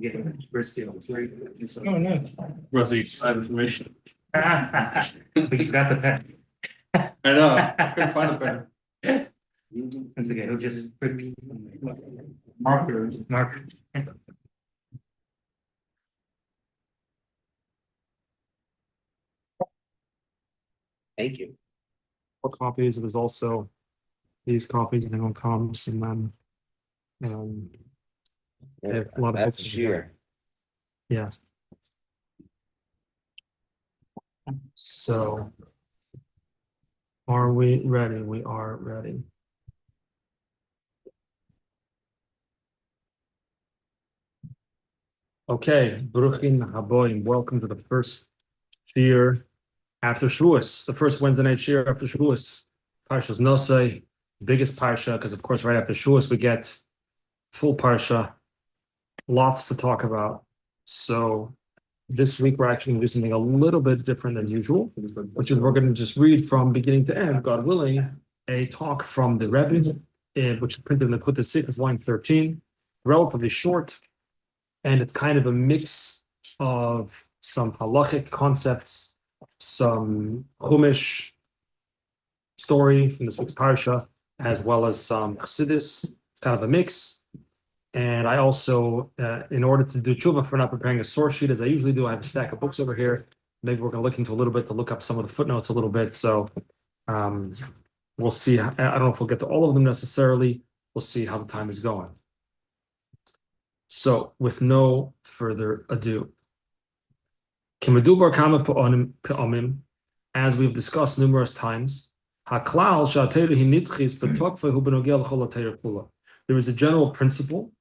get a brisket on three. Oh, no. Rusty, I have information. But you forgot the pen. I know, I couldn't find a pen. Once again, it'll just. Marker. Thank you. Copies, there's also these copies, and everyone comes, and then a lot of That's books sheer. yeah. So are we ready? We are ready. Okay, Bruchin Haboim, welcome to the first year after Shavuos, the first Wednesday night year after Shavuos. Parshas Naso, biggest parsha, because of course right after Shavuos we get full parsha, lots to talk about. So this week we're actually going to do something a little bit different than usual, which is we're going to just read from beginning to end, God willing, a talk from the Rebbe, which is printed in the Kutei Sichos, line 13, relatively short, and it's kind of a mix of some halachic concepts, some Chumash story from this week's parsha, as well as some Chassidus. It's kind of a mix. And I also, in order to do tshuva for not preparing a source sheet, as I usually do, I have a stack of books over here. Maybe we're going to look into a little bit to look up some of the footnotes a little bit. So we'll see. I don't know if we'll get to all of them necessarily. We'll see how the time is going. So with no further ado, as we've discussed numerous times, there is a general principle,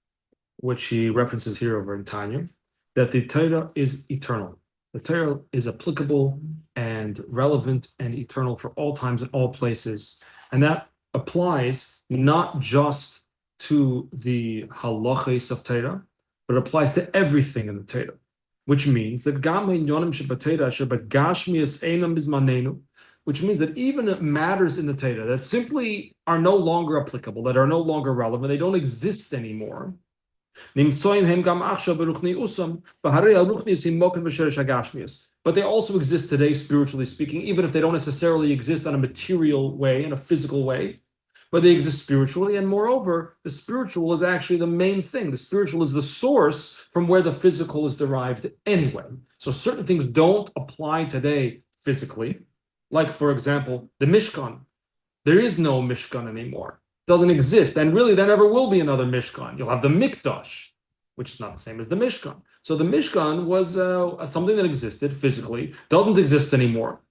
which he references here over in Tanya, that the Torah is eternal. The Torah is applicable and relevant and eternal for all times and all places. And that applies not just to the halachos of Torah, but it applies to everything in the Torah, which means that which means that even matters in the Torah that simply are no longer applicable, that are no longer relevant, they don't exist anymore. But they also exist today, spiritually speaking, even if they don't necessarily exist on a material way, in a physical way, but they exist spiritually. And moreover, the spiritual is actually the main thing. The spiritual is the source from where the physical is derived anyway. So certain things don't apply today physically. Like, for example, the Mishkan. There is no Mishkan anymore. It doesn't exist. And really, there never will be another Mishkan. You'll have the Mikdash, which is not the same as the Mishkan. So the Mishkan was something that existed physically, doesn't exist anymore.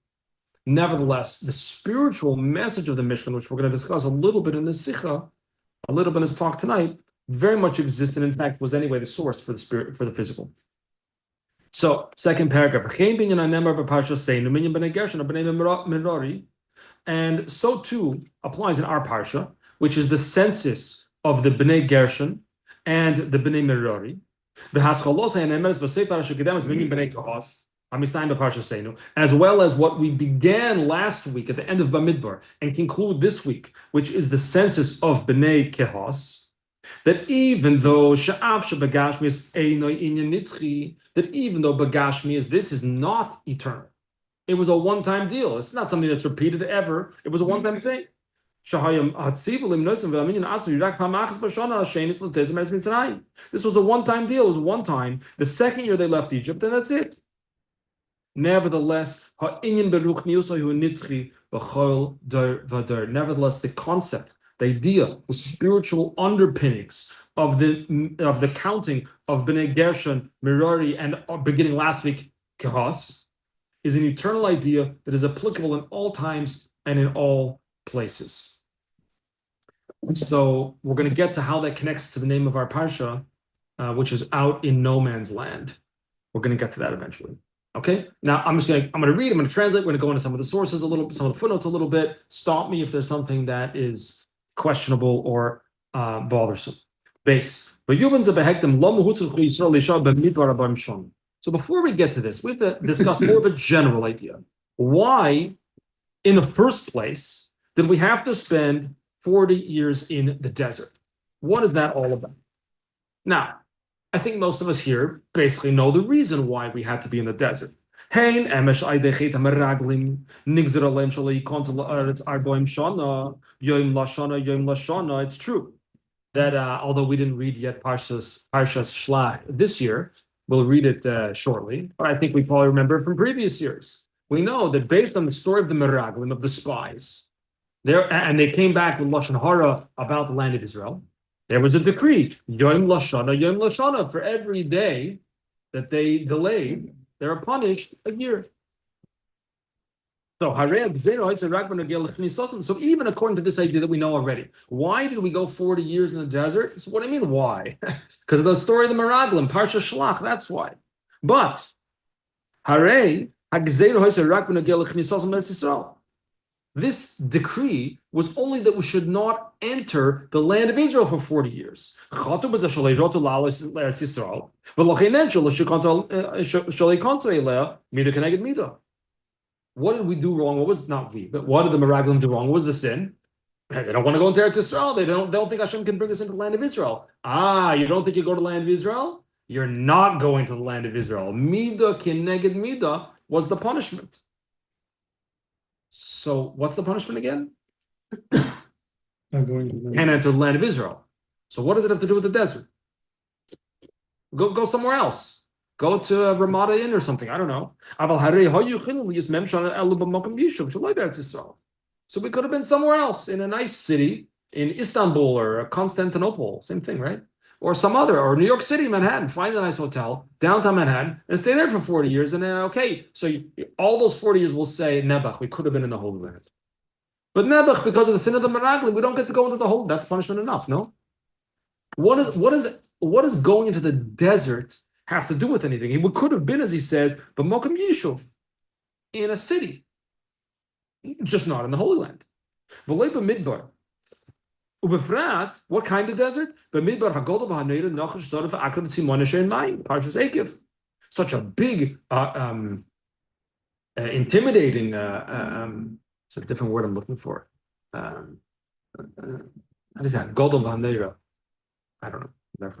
Nevertheless, the spiritual message of the Mishkan, which we're going to discuss a little bit in this Sikha, a little bit in this talk tonight, very much existed. In fact, was anyway the source for the spirit, for the physical. So, second paragraph. And so too applies in our parsha, which is the census of the Bnei Gershon and the Bnei Merari. As well as what we began last week at the end of Bamidbar and conclude this week, which is the census of Bnei Kehos. That even though Bagashmi this is not eternal. It was a one-time deal. It's not something that's repeated ever. It was a one-time thing. This was a one-time deal. It was one time. The second year they left Egypt, and that's it. Nevertheless, the concept, the idea, the spiritual underpinnings of the counting of Bnei Gershon, Merari, and beginning last week, Kehos, is an eternal idea that is applicable in all times and in all places. So we're going to get to how that connects to the name of our parsha, which is out in no man's land. We're going to get to that eventually. Okay. Now I'm going to read. I'm going to translate. We're going to go into some of the sources a little bit, some of the footnotes a little bit. Stop me if there's something that is questionable or bothersome. Base. So before we get to this, we have to discuss more of a general idea. Why, in the first place, did we have to spend 40 years in the desert? What is that all about? Now, I think most of us here basically know the reason why we had to be in the desert. Hein emesh aidechet hameraglim nigzer alem shalei kontel la'aretz arboim shana yom lashana. It's true that although we didn't read yet Parshas Shlach this year, we'll read it shortly. But I think we probably remember it from previous years. We know that based on the story of the meraglim, of the spies, and they came back with lashon hara about the land of Israel. There was a decree, Yom Lashana, for every day that they delayed, they were punished a year. So even according to this idea that we know already, why did we go 40 years in the desert? So what do you mean, why? Because of the story of the Meraglim, Parsha Shlach, that's why. But, this decree was only that we should not enter the land of Israel for 40 years. What did we do wrong? What was not we, but what did the Meraglim do wrong? What was the sin? They don't want to go into Eretz Yisrael. They don't think Hashem can bring us into the land of Israel. You don't think you go to the land of Israel? You're not going to the land of Israel. Mida kineged mida was the punishment. So what's the punishment again? Can't enter the land of Israel. So what does it have to do with the desert? Go somewhere else. Go to Ramada Inn or something. I don't know. So we could have been somewhere else in a nice city, in Istanbul or Constantinople. Same thing, right? Or some other, or New York City, Manhattan. Find a nice hotel, downtown Manhattan, and stay there for 40 years. And all those 40 years will say, Nebuch, we could have been in the Holy Land. But Nebuch, because of the sin of the Meraglim, we don't get to go into the Holy. That's punishment enough, no? What does going into the desert have to do with anything? It could have been, as he says, but Mokum Yishuv, in a city, just not in the Holy Land. V'leipa Midbar. Ubefrat, what kind of desert? B'midbar hagodol v'haneiru nochash zorav akram tzimon asher mayim. Parshas Ekev. Such a big, intimidating. It's a different word I'm looking for. How is that? Godol v'haneiru. I don't know.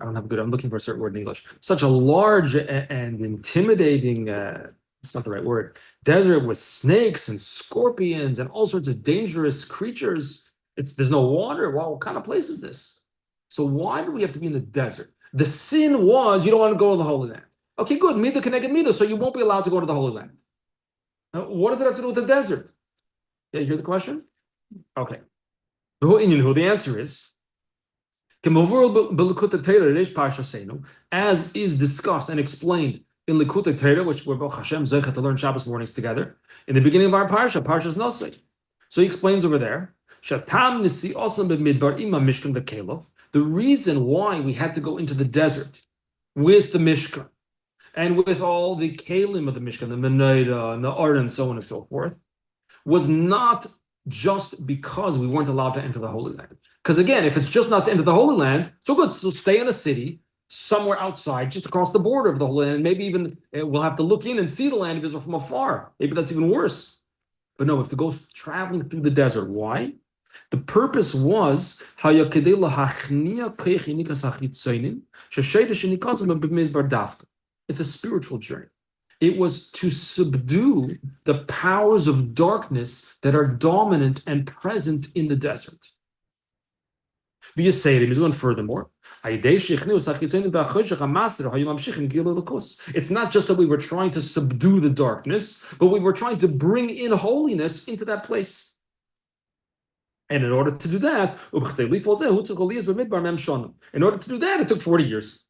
I don't have good. I'm looking for a certain word in English. Such a large and intimidating. It's not the right word. Desert with snakes and scorpions and all sorts of dangerous creatures. There's no water. Well, what kind of place is this? So why do we have to be in the desert? The sin was you don't want to go to the Holy Land. Okay, good. Mida connected mida, so you won't be allowed to go to the Holy Land. Now, what does it have to do with the desert? Did you hear the question? Okay. The answer is as is discussed and explained in Likutei Torah, which we're both Hashem Zeichet to learn Shabbos mornings together, in the beginning of our parsha, Parshas Naso. So he explains over there. The reason why we had to go into the desert with the Mishkan and with all the kalim of the Mishkan, the menorah and the Ar and so on and so forth, was not just because we weren't allowed to enter the Holy Land. Because again, if it's just not to enter the Holy Land, so good. So stay in a city somewhere outside, just across the border of the Holy Land. Maybe even we'll have to look in and see the land of Israel from afar. Maybe that's even worse. But no, we have to go traveling through the desert. Why? The purpose was it's a spiritual journey. It was to subdue the powers of darkness that are dominant and present in the desert. He's going furthermore. It's not just that we were trying to subdue the darkness, but we were trying to bring in holiness into that place. And in order to do that, it took 40 years.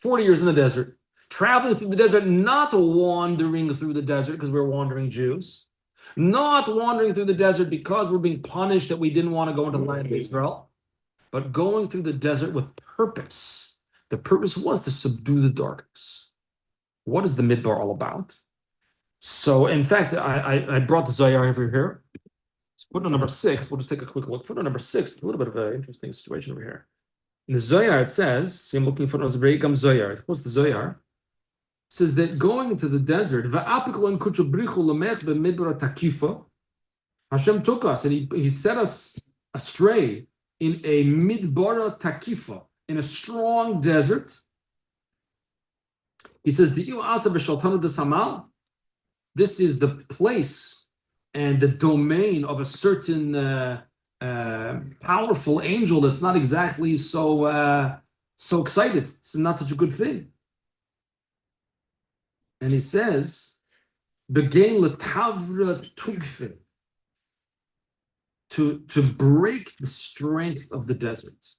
40 years in the desert. Traveling through the desert, not wandering through the desert because we're wandering Jews. Not wandering through the desert because we're being punished that we didn't want to go into the land of Israel. But going through the desert with purpose. The purpose was to subdue the darkness. What is the Midbar all about? So, in fact, I brought the Zohar over here. Footnote number 6, we'll just take a quick look. Footnote number 6, a little bit of an interesting situation over here. In the Zohar, it says, see, I'm looking for Regam Zohar. What's the Zohar? It says that going into the desert, Hashem took us and he set us astray in a midbara takifa, in a strong desert, He says, this is the place and the domain of a certain powerful angel that's not exactly so excited. It's not such a good thing. And he says, "Begain letavra tugfe," to break the strength of the desert.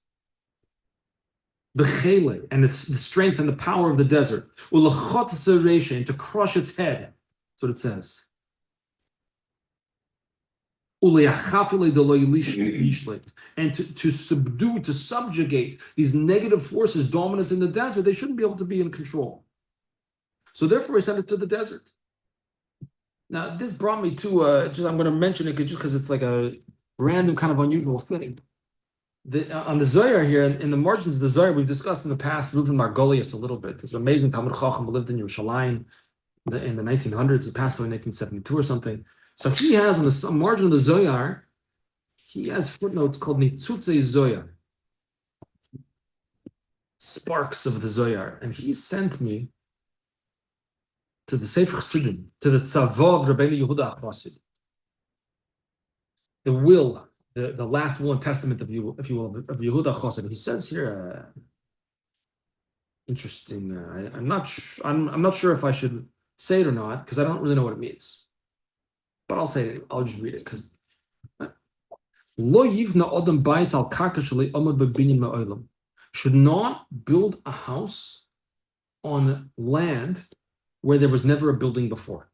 Bechele, and it's the strength and the power of the desert. Ulachot zereshin, to crush its head. That's what it says. And to subdue, to subjugate these negative forces dominant in the desert, they shouldn't be able to be in control. So therefore, he sent it to the desert. Now, this brought me to, I'm going to mention it just because it's like a random kind of unusual thing. On the Zohar here, in the margins of the Zohar, we've discussed in the past Reuven Margolius a little bit. There's an amazing Talmud Chacham who lived in Yerushalayim in the 1900s. He passed away in 1972 or something. So he has on the margin of the Zohar, he has footnotes called Nitzutze Zohar, sparks of the Zohar. And he sent me to the Sefer Chassidim, to the Tzavah of Rabbeinu Yehuda Achvasid, the will, the last will and testament of you, if you will, of Yehuda Achvasid. He says here, interesting. I'm not sure if I should say it or not because I don't really know what it means. But I'll say it. I'll just read it because Lo yivna odam bais al karka shalei omad bebinyan ma'olam, should not build a house on land where there was never a building before.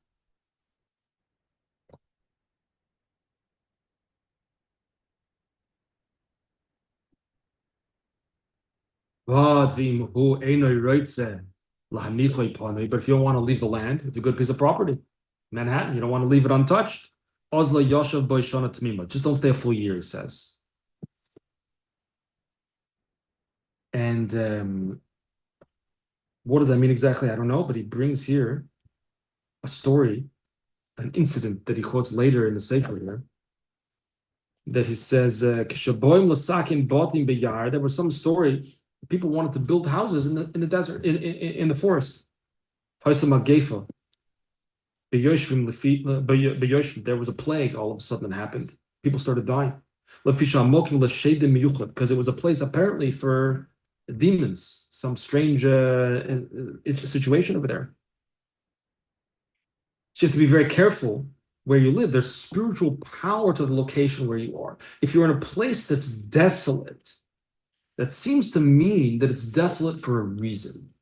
But if you don't want to leave the land, it's a good piece of property. Manhattan, you don't want to leave it untouched. Osla Yosha Boishana Tamima. Just don't stay a full year, he says. And what does that mean exactly? I don't know, but he brings here a story, an incident that he quotes later in the Sefer here, that he says, there was some story, people wanted to build houses in the desert, in the forest. There was a plague all of a sudden that happened. People started dying. Because it was a place apparently for demons, some strange situation over there. So you have to be very careful where you live. There's spiritual power to the location where you are. If you're in a place that's desolate, that seems to mean that it's desolate for a reason,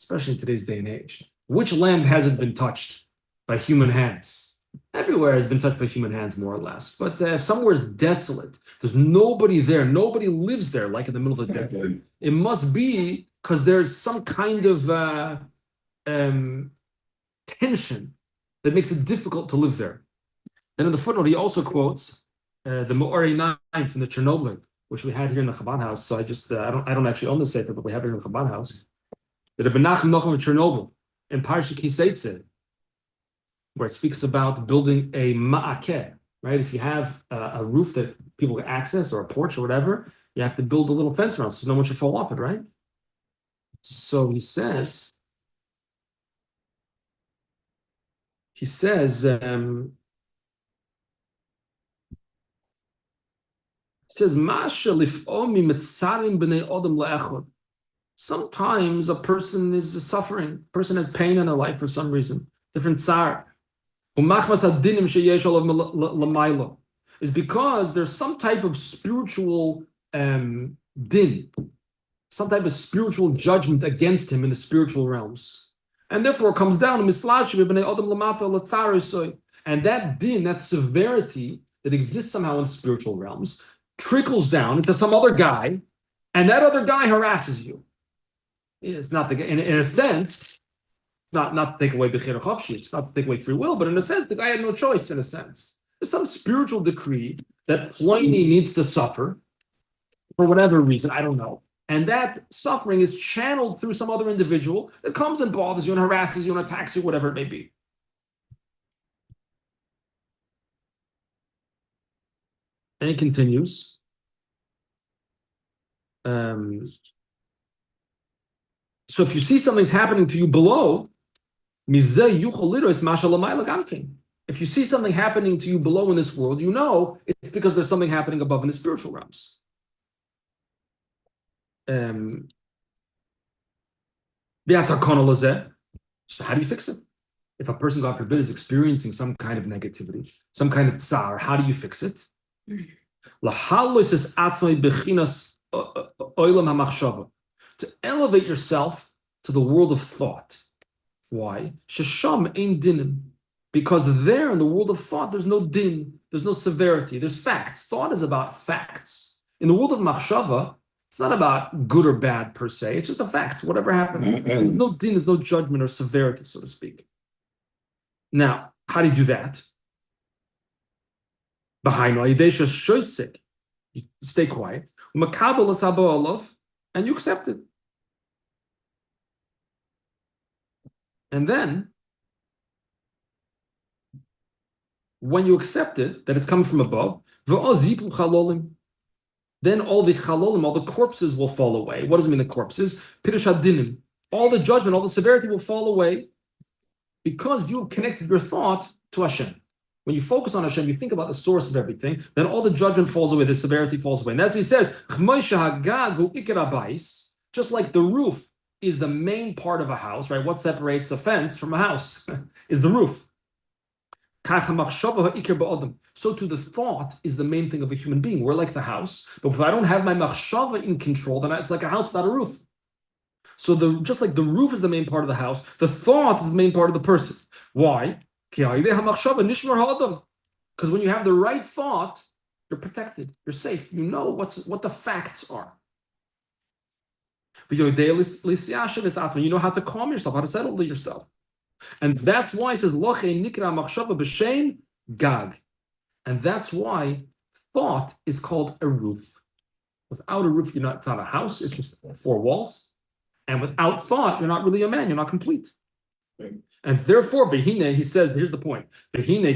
especially in today's day and age. Which land hasn't been touched by human hands? Everywhere has been touched by human hands, more or less. But if somewhere is desolate, there's nobody there, nobody lives there, like in the middle of the desert, it must be because there's some kind of tension that makes it difficult to live there. And in the footnote, he also quotes the Me'orei 9 from the Chernobyl, which we had here in the Chabad house. So I don't actually own the sefer, but we have it in the Chabad house. The Rebbe Nachum Nochem of Chernobyl in Parsha Kiseitze, where it speaks about building a ma'akeh, right? If you have a roof that people can access or a porch or whatever, you have to build a little fence around so no one should fall off it, right? So he says, sometimes a person is suffering, a person has pain in their life for some reason, different tsar. Is because there's some type of spiritual din, some type of spiritual judgment against him in the spiritual realms. And therefore it comes down to and that din, that severity that exists somehow in the spiritual realms, trickles down into some other guy, and that other guy harasses you. It's not the in a sense, not to take away Bechira Chofshi, it's not to take away free will, but in a sense, the guy had no choice, in a sense. There's some spiritual decree that Pliny needs to suffer for whatever reason, I don't know. And that suffering is channeled through some other individual that comes and bothers you and harasses you and attacks you, whatever it may be. And he continues. So if you see something's happening to you below, if you see something happening to you below in this world, you know it's because there's something happening above in the spiritual realms. So how do you fix it? If a person, God forbid, is experiencing some kind of negativity, some kind of tsar, how do you fix it? To elevate yourself to the world of thought. Why? Shesham ain't dinim. Because there in the world of thought, there's no din, there's no severity, there's facts. Thought is about facts. In the world of machshava, it's not about good or bad per se, it's just the facts, whatever happens. There's no din, there's no judgment or severity, so to speak. Now, how do you do that? You stay quiet, and you accept it. And then, when you accept it, that it's coming from above, then all the chalolim, all the corpses will fall away. What does it mean, the corpses? Pirush hadinim. All the judgment, all the severity will fall away because you have connected your thought to Hashem. When you focus on Hashem, you think about the source of everything, then all the judgment falls away, the severity falls away. And as he says, just like the roof is the main part of a house, right? What separates a fence from a house is the roof. So too, the thought is the main thing of a human being. We're like the house, but if I don't have my machshava in control, then it's like a house without a roof. So just like the roof is the main part of the house, the thought is the main part of the person. Why? Because when you have the right thought, you're protected, you're safe. You know what the facts are. You know how to calm yourself, how to settle yourself. And that's why it says, gag. And that's why thought is called a roof. Without a roof, it's not a house, it's just 4 walls. And without thought, you're not really a man, you're not complete. And therefore, Vehine, he says, here's the point. Vehine,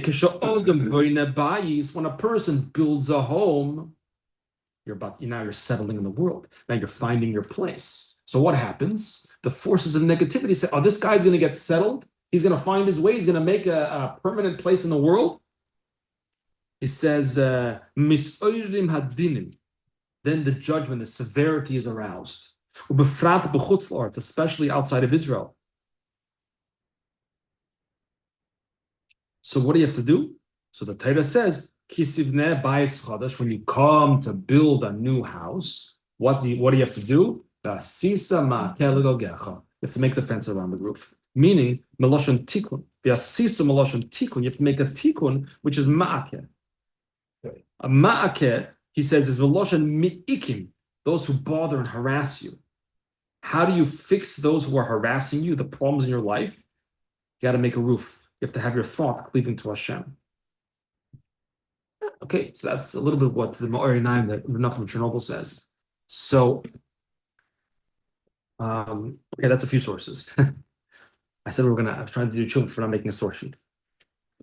when a person builds a home, you're settling in the world. Now you're finding your place. So what happens? The forces of negativity say, this guy's going to get settled. He's going to find his way. He's going to make a permanent place in the world. He says, Misoirim hadinim. Then the judgment, the severity is aroused. Especially outside of Israel. So what do you have to do? So the Torah says, Kisivneh bayis chadash, when you come to build a new house, what do you have to do? You have to make the fence around the roof. Meaning, melashon tikun. You have to make a tikun, which is ma'akeh. A ma'akeh, he says, is melashon mi'ikim, those who bother and harass you. How do you fix those who are harassing you, the problems in your life? You got to make a roof. You have to have your thought cleaving to Hashem. Okay, so that's a little bit what the Ma'ori 9 that Menachem Chernobyl says. So, okay, that's a few sources. I said I was trying to do children for not making a source sheet.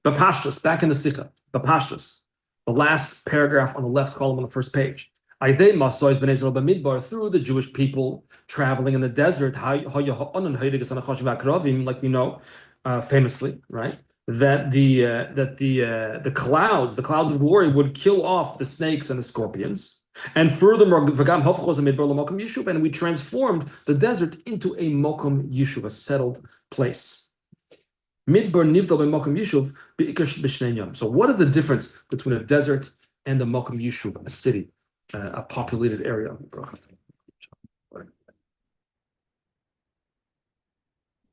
Bapashtus, back in the Sikha, Bapashtus, the last paragraph on the left column on the first page. Through the Jewish people traveling in the desert, like we know, famously, right? That the clouds of glory would kill off the snakes and the scorpions. And furthermore, and we transformed the desert into a mokum yishuv, a settled place. So what is the difference between a desert and a mokum yishuv, a city, a populated area?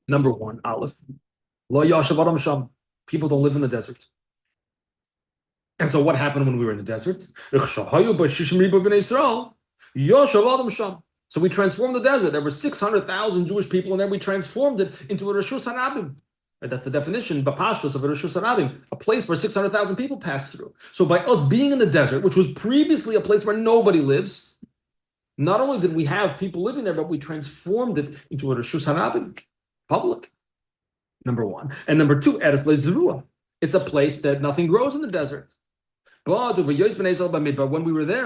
Number 1, Aleph. Lo yashav adam sham. People don't live in the desert. And so what happened when we were in the desert? So we transformed the desert. There were 600,000 Jewish people, and then we transformed it into a Reshus Harabim. That's the definition, Bapashtos, of a Reshus Harabim, a place where 600,000 people pass through. So by us being in the desert, which was previously a place where nobody lives, not only did we have people living there, but we transformed it into a Reshus Harabim, public. Number 1. And number 2, Eretz Le'Zerua. It's a place that nothing grows in the desert. But when we were there,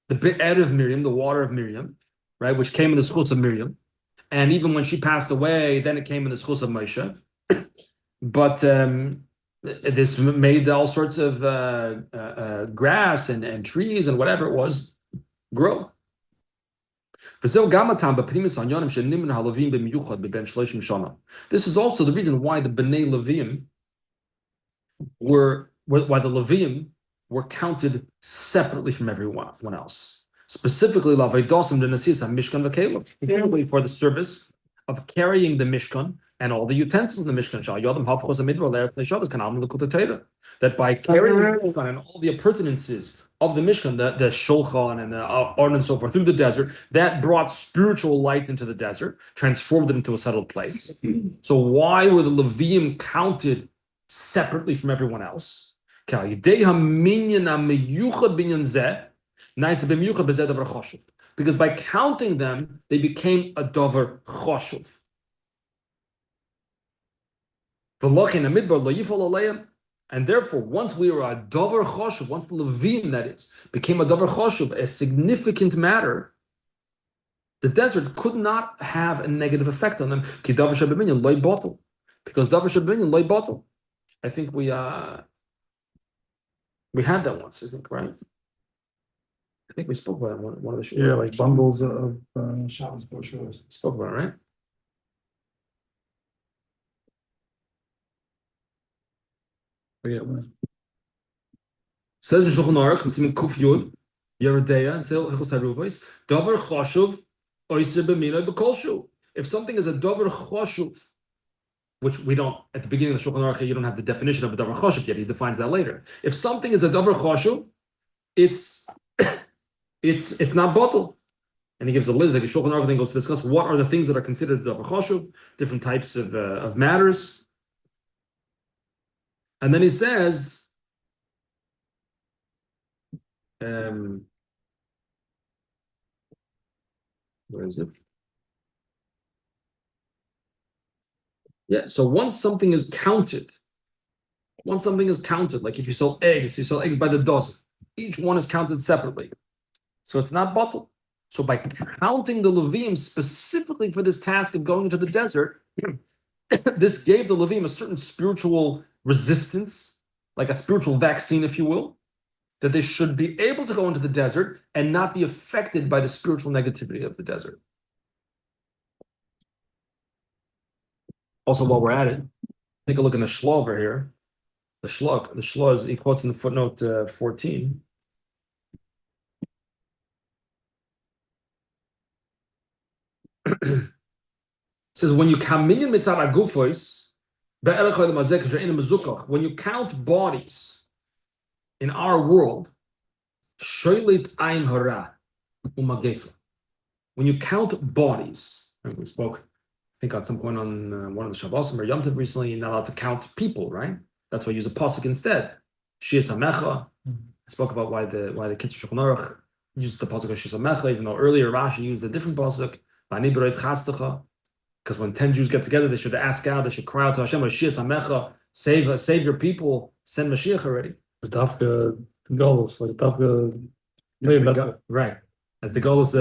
the the Be'er of Miriam, the water of Miriam, right, which came in the schus of Miriam. And even when she passed away, then it came in the schus of Moshe. But this made all sorts of grass and trees and whatever it was grow. This is also the reason why the Bnei Levim why the Levim were counted separately from everyone else. Specifically, for the service of carrying the Mishkan and all the utensils in the Mishkan. That by carrying the Mishkan and all the appurtenances of the Mishkan, the shulchan and the art and so forth through the desert, that brought spiritual light into the desert, transformed it into a settled place. So why were the Levim counted separately from everyone else? Because by counting them, they became a dover choshuv. And therefore, once we were a dover choshuv, once the Levim, that is, became a dover choshuv, a significant matter, the desert could not have a negative effect on them. Because dover shabinyan loy bottle. I think we had that once, I think, right? I think we spoke about it one of the shows. Yeah, like bundles of Shabbos brochures. Spoke about it, right? Says in Shulchan Aruch, in Kuf Yud, Yeredeya, and Hilchos Taruvos, Dover Choshuv, Oiseh B'mina B'kolshu. If something is a Dover Choshuv, which we don't, at the beginning of the Shulchan Aruch, you don't have the definition of a Dover Choshuv yet, he defines that later. If something is a Dover Choshuv, it's not bottle. And he gives a list, like a Shulchan Aruch then goes to discuss what are the things that are considered Dover Choshuv, different types of matters. And then he says, where is it? Yeah, so once something is counted, like if you sell eggs by the dozen, each one is counted separately. So it's not bottled. So by counting the Levim specifically for this task of going into the desert, this gave the Levim a certain spiritual resistance, like a spiritual vaccine, if you will, that they should be able to go into the desert and not be affected by the spiritual negativity of the desert. Also, while we're at it, take a look in the Shlo over here. The Shlo is, he quotes in the footnote 14. It says, when you kaminyan mitzad agufois, when you count bodies in our world, when you count bodies, and we spoke, I think at some point on one of the Shabbosim or Yom Tov recently, you're not allowed to count people, right? That's why you use a pasuk instead. Shia Samecha. I spoke about why the Kitzur Shulchan Aruch used the pasuk of Shia Samecha, even though earlier Rashi used a different pasuk. Because when 10 Jews get together, they should ask out, they should cry out to Hashem, save your people, send Mashiach already. Right. As the goal is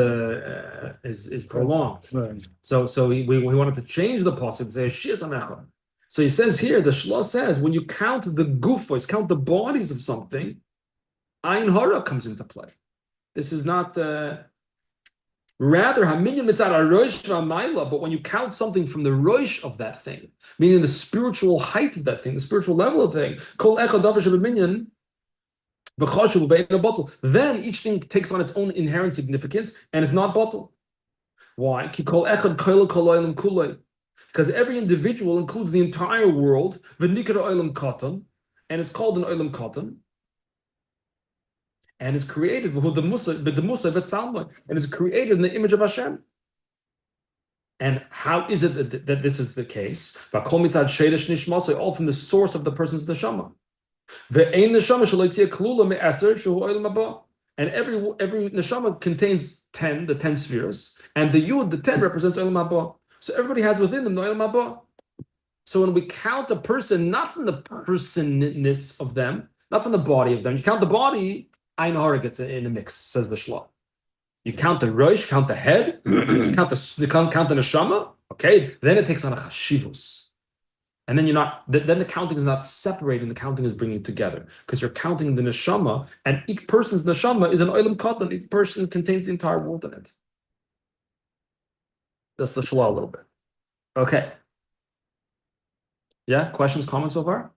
prolonged. Right. So we wanted to change the pasuk and say Shia Samecha. So he says here, the Shlo says, when you count the gufos, count the bodies of something, Ayin Hara comes into play. This is not rather, but when you count something from the roish of that thing, meaning the spiritual height of that thing, the spiritual level of the thing, then each thing takes on its own inherent significance and is not bottled. Why? Because every individual includes the entire world, and it's called an olam katan. And is created and is created in the image of Hashem. And how is it that this is the case? All from the source of the person's neshama. And every neshama contains 10, the 10 spheres, and the yud, the 10, represents olam haba. So everybody has within them the olam haba. So when we count a person, not from the personness of them, not from the body of them, you count the body, Ayin Hara gets in the mix, says the Shlo. You count the rosh, count the head, count the neshama. Okay, then it takes on a chashivus. And then then the counting is not separating, the counting is bringing together. Because you're counting the neshama, and each person's neshama is an oilam katan. Each person contains the entire world in it. That's the shlah a little bit. Okay. Yeah, questions, comments so far?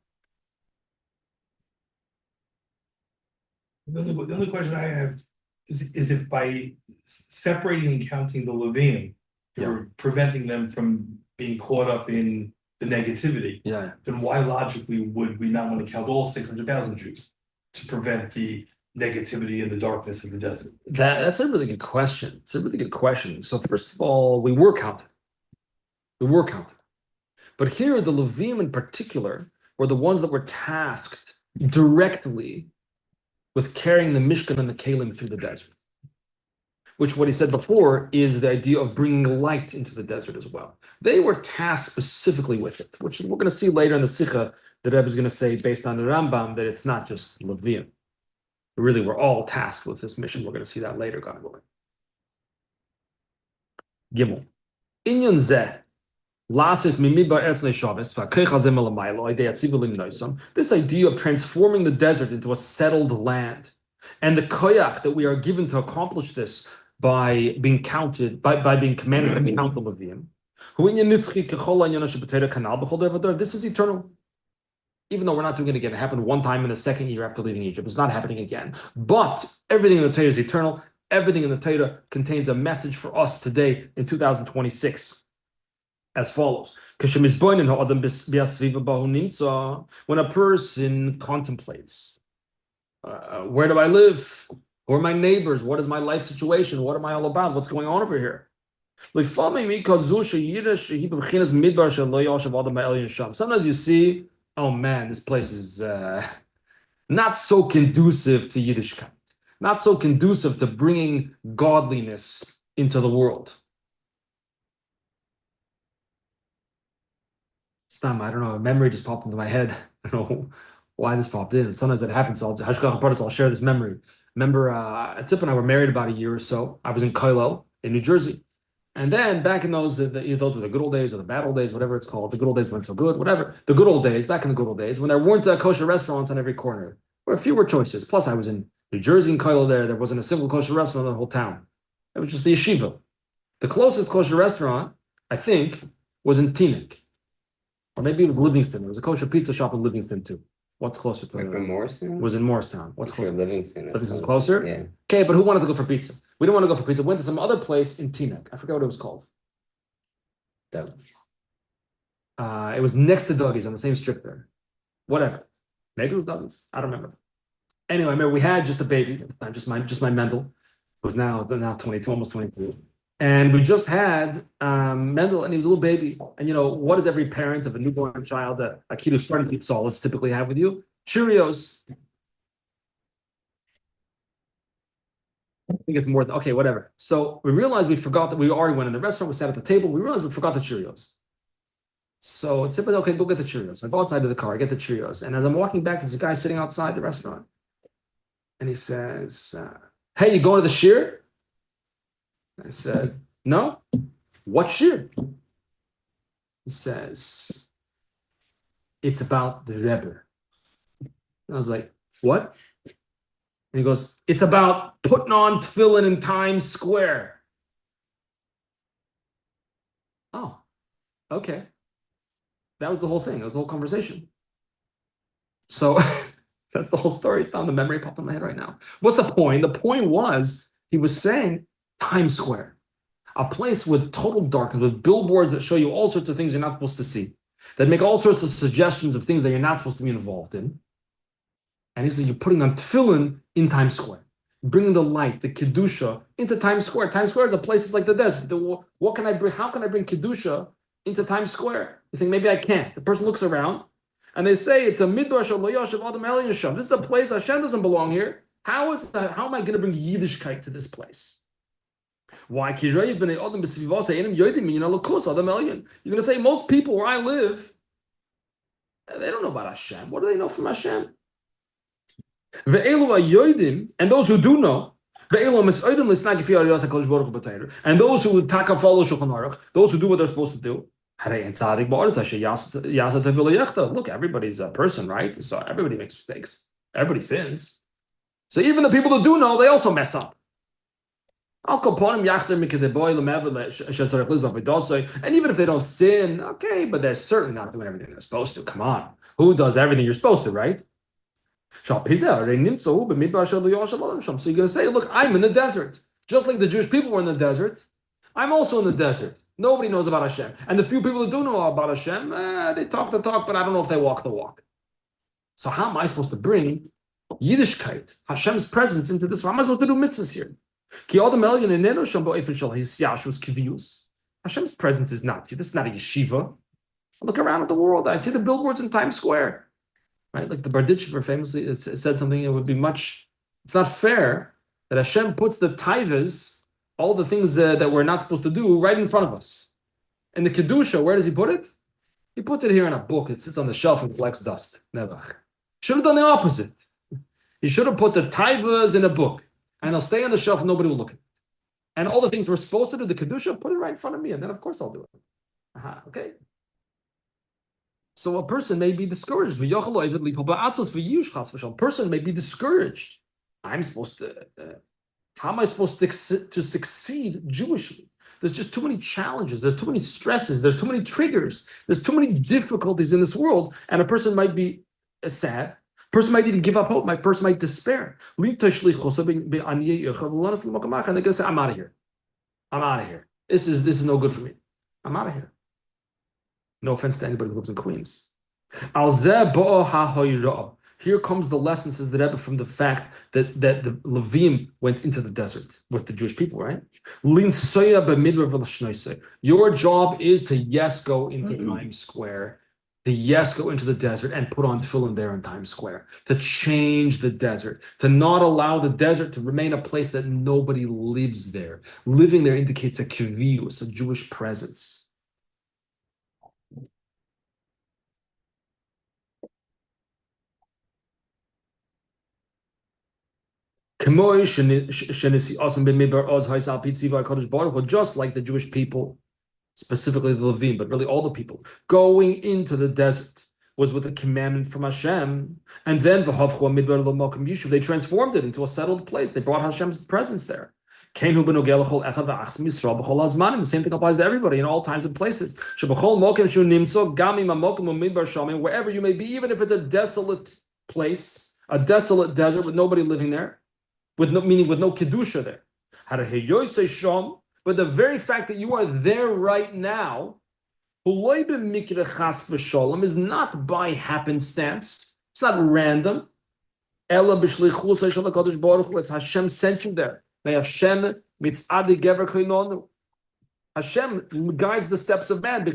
The only question I have is if by separating and counting the Levium, you're preventing them from being caught up in the negativity. Yeah. Then why logically would we not want to count all 600,000 Jews to prevent the negativity and the darkness of the desert? That's a really good question. It's a really good question. So first of all, we were counted. But here, the Levim in particular were the ones that were tasked directly with carrying the Mishkan and the Kalim through the desert. Which, what he said before, is the idea of bringing light into the desert as well. They were tasked specifically with it, which we're going to see later in the Sikha. The Rebbe is going to say, based on the Rambam, that it's not just Levim. Really, we're all tasked with this mission. We're going to see that later, God willing. Gimel. Inyan zeh. This idea of transforming the desert into a settled land, and the koyach that we are given to accomplish this by being counted, by being commanded to count the Levim. This is eternal. Even though we're not doing it again, it happened one time in the second year after leaving Egypt. It's not happening again. But everything in the Torah is eternal. Everything in the Torah contains a message for us today in 2026. As follows. When a person contemplates, where do I live? Who are my neighbors? What is my life situation? What am I all about? What's going on over here? Sometimes you see, oh man, this place is not so conducive to Yiddishkeit, not so conducive to bringing godliness into the world. I don't know, a memory just popped into my head. I don't know why this popped in. Sometimes it happens. I'll share this memory. Remember, Tzip and I were married about a year or so. I was in Koilel in New Jersey. And then back in those were the good old days or the bad old days, whatever it's called. The good old days weren't so good, whatever. The good old days, back in the good old days, when there weren't kosher restaurants on every corner, there were fewer choices. Plus, I was in New Jersey and Koilel there. There wasn't a single kosher restaurant in the whole town. It was just the yeshiva. The closest kosher restaurant, I think, was in Teaneck. Or maybe it was Livingston. There was a kosher pizza shop in Livingston too. What's closer to? Like from Morristown? Was in Morristown. What's closer? Livingston. Livingston's closer. Closer? Yeah. Okay, but who wanted to go for pizza? We didn't want to go for pizza. We went to some other place in Teaneck. I forgot what it was called. It was next to Dougie's on the same strip there. Whatever. Maybe it was Dougie's. I don't remember. Anyway, I remember we had just a baby at the time, just my Mendel, who's now 22, almost 23. And we just had Mendel, and he was a little baby. And what does every parent of a newborn child, a kid who's starting to eat solids, typically have with you? Cheerios. I think it's more than, okay, whatever. So we realized we forgot that we already went in the restaurant, we sat at the table, we realized we forgot the Cheerios. So it's simply, okay, go get the Cheerios. I go outside to the car, I get the Cheerios. And as I'm walking back, there's a guy sitting outside the restaurant. And he says, hey, you going to the shir? I said, no. What shir? He says, it's about the Rebbe. I was like, what? And he goes, it's about putting on tefillin in Times Square. Oh, okay. That was the whole thing. That was the whole conversation. So that's the whole story. It's down the memory popped in my head right now. What's the point? The point was, he was saying Times Square, a place with total darkness, with billboards that show you all sorts of things you're not supposed to see, that make all sorts of suggestions of things that you're not supposed to be involved in. And he said, you're putting on tefillin in Times Square, bringing the light, the kedusha into Times Square. Times Square is a place like the desert. What can I bring? How can I bring kedusha into Times Square? You think maybe I can't. The person looks around, and they say it's a midbar shel lo yoshev adam el yoshav. This is a place Hashem doesn't belong here. How am I going to bring Yiddishkeit to this place? Why? You're going to say most people where I live, they don't know about Hashem. What do they know from Hashem? And those who do know, And those who would taka follow Shulchan Aruch, those who do what they're supposed to do. Look, everybody's a person, right? So everybody makes mistakes. Everybody sins. So even the people that do know, they also mess up. And even if they don't sin, okay, but they're certainly not doing everything they're supposed to. Come on. Who does everything you're supposed to, right? So you're going to say, look, I'm in the desert. Just like the Jewish people were in the desert, I'm also in the desert. Nobody knows about Hashem. And the few people that do know about Hashem, they talk the talk, but I don't know if they walk the walk. So how am I supposed to bring Yiddishkeit, Hashem's presence into this? How am I supposed to do mitzvahs here? Hashem's presence is not here. This is not a yeshiva. I look around at the world. I see the billboards in Times Square. Right? Like the Barditchever famously it said something, it would be much, it's not fair that Hashem puts the taivas, all the things that we're not supposed to do, right in front of us. And the Kedusha, where does he put it? He puts it here in a book. It sits on the shelf and collects dust. Never. Should have done the opposite. He should have put the taivas in a book, and it'll stay on the shelf and nobody will look at it. And all the things we're supposed to do, the Kedusha, put it right in front of me, and then of course I'll do it. Okay. So a person may be discouraged. A person may be discouraged. I'm supposed to, how am I supposed to succeed Jewishly? There's just too many challenges. There's too many stresses. There's too many triggers. There's too many difficulties in this world. And a person might be sad. A person might even give up hope. A person might despair. And they're going to say, I'm out of here. I'm out of here. This is no good for me. I'm out of here. No offense to anybody who lives in Queens. Here comes the lesson, says the Rebbe, from the fact that the Levim went into the desert with the Jewish people, right? Your job is to, yes, go into Times Square, to, yes, go into the desert and put on tefillin there in Times Square, to change the desert, to not allow the desert to remain a place that nobody lives there. Living there indicates a kiviyus, a Jewish presence. Just like the Jewish people, specifically the Levim, but really all the people, going into the desert was with a commandment from Hashem, and then they transformed it into a settled place. They brought Hashem's presence there. The same thing applies to everybody in all times and places. Wherever you may be, even if it's a desolate place, a desolate desert with nobody living there, with no kedusha there. But the very fact that you are there right now is not by happenstance. It's not random. It's Hashem sent you there. Hashem guides the steps of man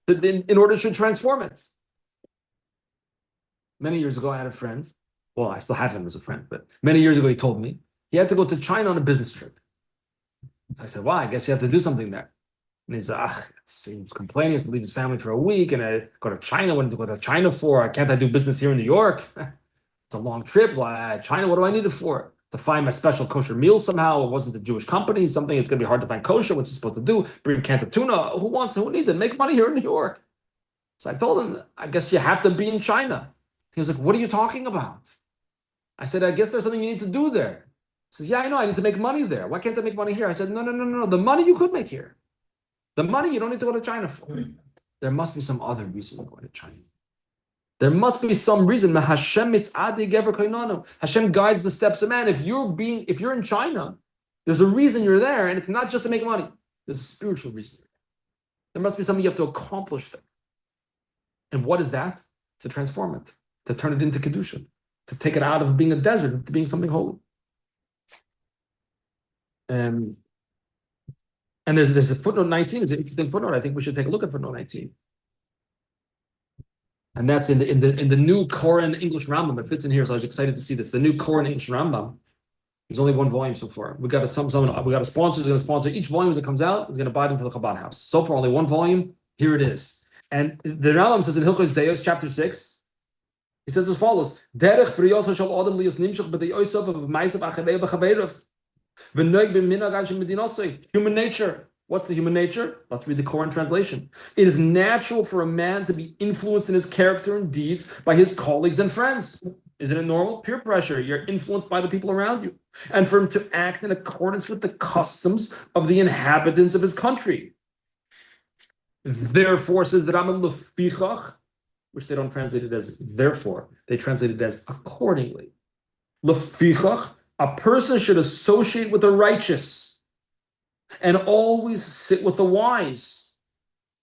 in order to transform it. Many years ago, I had a friend. Well, I still have him as a friend, but many years ago, he told me he had to go to China on a business trip. I said, "Why? I guess you have to do something there." And he said, he was complaining. He has to leave his family for a week, and I go to China. What did I go to China for? Can't I do business here in New York? It's a long trip. China, what do I need it for? To find my special kosher meal somehow. It wasn't a Jewish company. Something it's going to be hard to find kosher. What's he supposed to do? Bring a can of tuna. Who needs it? Make money here in New York. So I told him, I guess you have to be in China. He was like, what are you talking about? I said, I guess there's something you need to do there. He says, yeah, I know, I need to make money there. Why can't I make money here? I said, no. The money you could make here. The money you don't need to go to China for. There must be some other reason you're going to China. There must be some reason. Hashem guides the steps of man. If you're in China, there's a reason you're there, and it's not just to make money. There's a spiritual reason. There must be something you have to accomplish there. And what is that? To transform it, to turn it into Kedusha, to take it out of being a desert to being something holy. And there's a footnote 19. It's an interesting footnote. I think we should take a look at footnote 19. And that's in the new Koran English Rambam. It fits in here, so I was excited to see this. The new Koran English Rambam. There's only one volume so far. We got a sponsor who's going to sponsor each volume as it comes out. He's going to buy them for the Chabad house. So far, only one volume. Here it is. And the Rambam says in Hilchos Deos, chapter 6, He says as follows: Derech briyosa shel adam liyos nimshach b'dei oisav v'maisav achavei v'chaveirav v'noig b'minhag anshe medinosei. Human nature. What's the human nature? Let's read the Koran translation. It is natural for a man to be influenced in his character and deeds by his colleagues and friends. Isn't it normal? Peer pressure. You're influenced by the people around you. And for him to act in accordance with the customs of the inhabitants of his country. Therefore, says the Rambam lefichach, which they don't translate it as therefore, they translate it as accordingly. Lefichach, a person should associate with the righteous and always sit with the wise.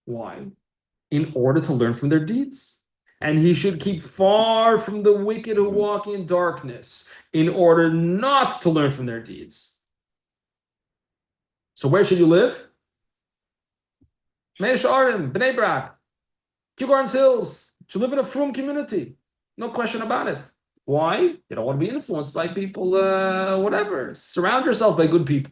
Why? In order to learn from their deeds. And he should keep far from the wicked who walk in darkness in order not to learn from their deeds. So where should you live? Mei She'arim, Bnei Brak, Kew Gardens Hills. You should live in a frum community. No question about it. Why? You don't want to be influenced by people, whatever. Surround yourself by good people.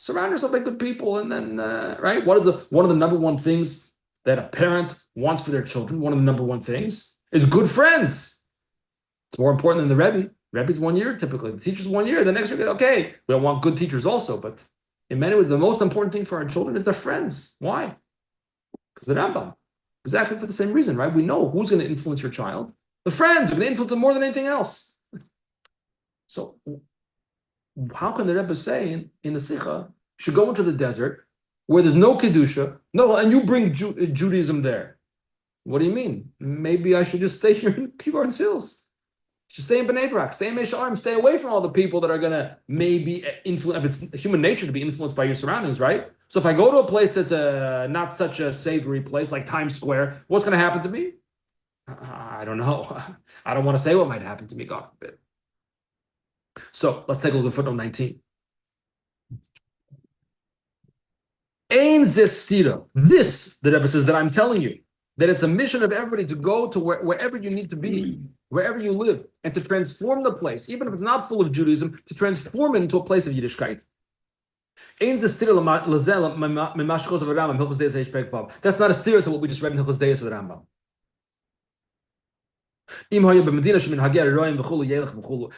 Surround yourself by good people, and then, right? One of the number one things that a parent wants for their children, one of the number one things, is good friends. It's more important than the Rebbe. Rebbe's 1 year, typically. The teacher's 1 year. The next year, okay, we want good teachers also, but in many ways, the most important thing for our children is their friends. Why? Because the Rambam. Exactly for the same reason, right? We know who's going to influence your child. The friends are going to influence them more than anything else. So, how can the Rebbe say in the Sikha, you should go into the desert where there's no Kedusha, and you bring Judaism there? What do you mean? Maybe I should just stay here in Kew Gardens Hills. Should stay in Bnei Brak, stay in Mei She'arim, stay away from all the people that are going to maybe influence. It's human nature to be influenced by your surroundings, right? So if I go to a place that's not such a savory place like Times Square, what's going to happen to me? I don't know. I don't want to say what might happen to me, God forbid. So let's take a look at footnote 19. Ein zestira. This, the Rebbe says, that I'm telling you, that it's a mission of everybody to go to wherever you need to be, wherever you live, and to transform the place, even if it's not full of Judaism, to transform it into a place of Yiddishkeit. That's not a steer to what we just read in Hilchos Deis of the Rambam.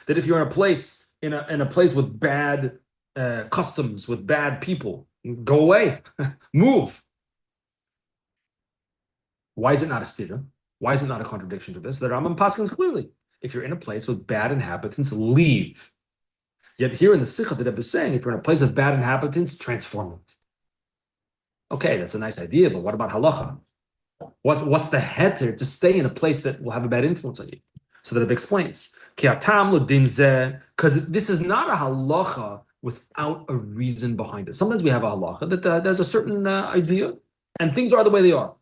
That if you're in a place with bad customs, with bad people, go away, move. Why is it not a stira? Why is it not a contradiction to this? The Rambam paskins clearly. If you're in a place with bad inhabitants, leave. Yet here in the Sikha, the Rebbe is saying, if you're in a place of bad inhabitants, transform it. Okay, that's a nice idea, but what about halacha? What's the heter to stay in a place that will have a bad influence on you? So the Rebbe explains, because this is not a halacha without a reason behind it. Sometimes we have a halacha that there's a certain idea, and things are the way they are.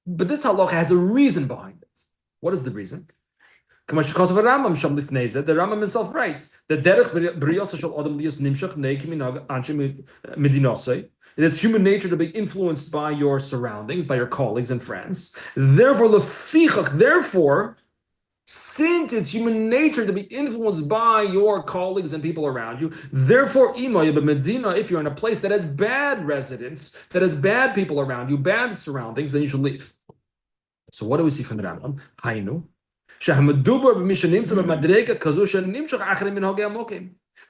But this halacha has a reason behind it. What is the reason? The Rambam himself writes that it's human nature to be influenced by your surroundings, by your colleagues and friends. Therefore, since it's human nature to be influenced by your colleagues and people around you, therefore, if you're in a place that has bad residents, that has bad people around you, bad surroundings, then you should leave. So what do we see from the Rambam?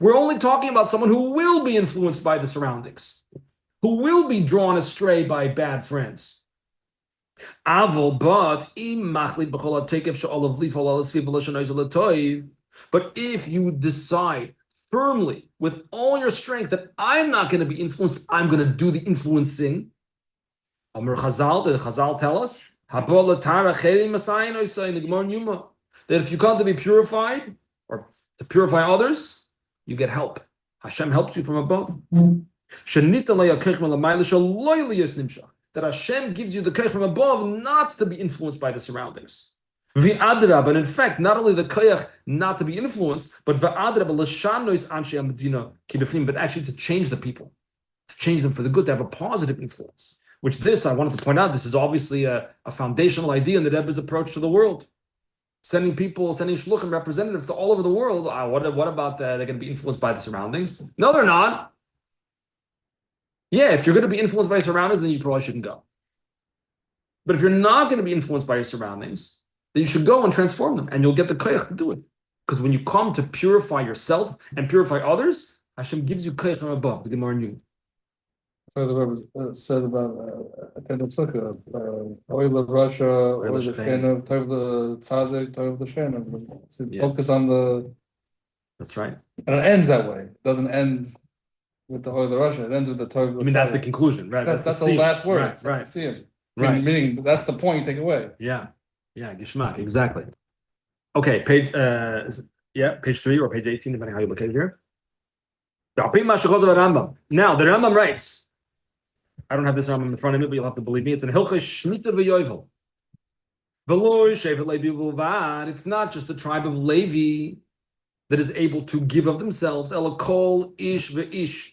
We're only talking about someone who will be influenced by the surroundings, who will be drawn astray by bad friends. But if you decide firmly with all your strength that I'm not going to be influenced, I'm going to do the influencing. The Chazal tell us that if you come to be purified or to purify others, you get help. Hashem helps you from above. That Hashem gives you the koyach from above not to be influenced by the surroundings. V'adrab, and in fact, not only the koyach not to be influenced, but v'adrab l'shanois anshe medina kibefnim, but actually to change the people, to change them for the good, to have a positive influence. Which this, I wanted to point out, this is obviously a foundational idea in the Rebbe's approach to the world. Sending shluchim representatives to all over the world. What about they're going to be influenced by the surroundings? No, they're not. Yeah, if you're going to be influenced by your surroundings, then you probably shouldn't go. But if you're not going to be influenced by your surroundings, then you should go and transform them, and you'll get the koyach to do it. Because when you come to purify yourself and purify others, Hashem gives you koyach from above. The Gemara knew. So the Rebbe said about kind of sukkah, oil of Russia, oil of Shena, Tov the Tzaddik, Tov the Shena. Focus on the. That's right. And it ends that way. It doesn't end with the oil of Russia. It ends with the Tov. I mean, that's the conclusion, right? That's the last word. Right. See him. Right. Meaning that's the point. Take away. Yeah. Gishmak. Exactly. Okay. Page. Page 3 or page 18, depending how you look at it here. Now the Rambam writes. I don't have this Rambam in front of me, but you'll have to believe me. It's in Hilchos Shmita v'Yovel. It's not just the tribe of Levi that is able to give of themselves. Elakol ish ve'ish.